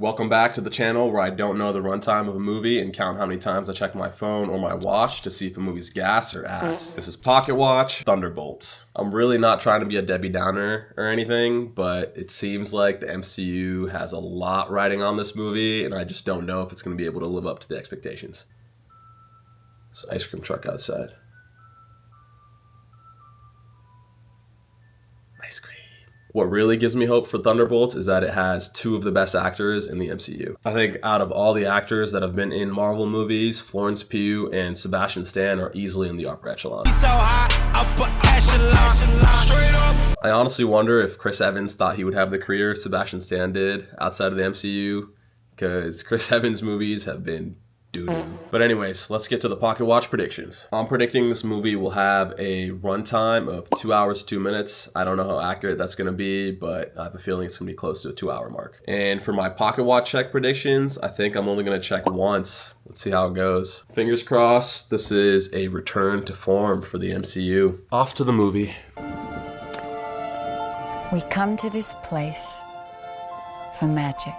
Welcome back to the channel where I don't know the runtime of a movie and count how many times I check my phone or my watch to see if a movie's gas or ass. This is Pocket Watch Thunderbolts. I'm really not trying to be a Debbie Downer or anything, but it seems like the MCU has a lot riding on this movie, and I just don't know if it's going to be able to live up to the expectations. There's an ice cream truck outside. Ice cream. What really gives me hope for Thunderbolts is that it has two of the best actors in the MCU. I think out of all the actors that have been in Marvel movies, Florence Pugh and Sebastian Stan are easily in the upper echelon. I honestly wonder if Chris Evans thought he would have the career Sebastian Stan did outside of the MCU, because Chris Evans' movies have been doo-doo. But anyways, let's get to the Pocket Watch predictions. I'm predicting this movie will have a runtime of 2 hours, 2 minutes. I don't know how accurate that's going to be, but I have a feeling it's going to be close to a 2-hour mark. And for my Pocket Watch check predictions, I think I'm only going to check once. Let's see how it goes. Fingers crossed, this is a return to form for the MCU. Off to the movie. We come to this place for magic.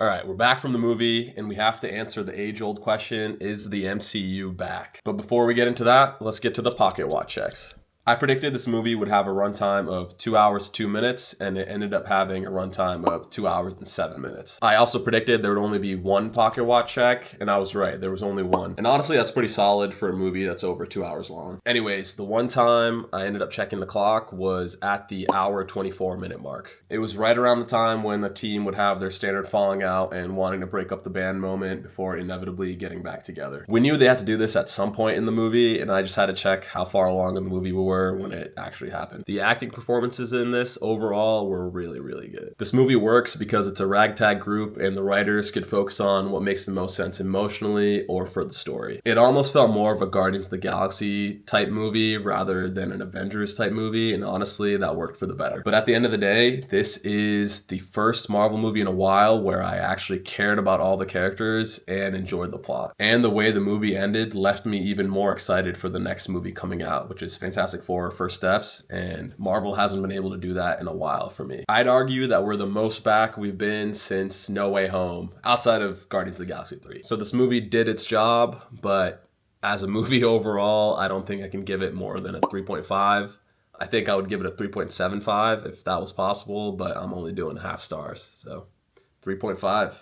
All right, we're back from the movie, and we have to answer the age-old question, is the MCU back? But before we get into that, let's get to the Pocket Watch checks. I predicted this movie would have a runtime of 2 hours, 2 minutes, and it ended up having a runtime of 2 hours and 7 minutes. I also predicted there would only be one Pocket Watch check, and I was right, there was only one. And honestly, that's pretty solid for a movie that's over 2 hours long. Anyways, the one time I ended up checking the clock was at the hour 24-minute mark. It was right around the time when the team would have their standard falling out and wanting to break up the band moment before inevitably getting back together. We knew they had to do this at some point in the movie, and I just had to check how far along in the movie we were when it actually happened. The acting performances in this overall were really, really good. This movie works because it's a ragtag group and the writers could focus on what makes the most sense emotionally or for the story. It almost felt more of a Guardians of the Galaxy type movie rather than an Avengers type movie, and honestly, that worked for the better. But at the end of the day, this is the first Marvel movie in a while where I actually cared about all the characters and enjoyed the plot. And the way the movie ended left me even more excited for the next movie coming out, which is Fantastic Four: First Steps, and Marvel hasn't been able to do that in a while for me. I'd argue that we're the most back we've been since No Way Home, outside of Guardians of the Galaxy 3. So this movie did its job, but as a movie overall, I don't think I can give it more than a 3.5. I think I would give it a 3.75 if that was possible, but I'm only doing half stars, so 3.5.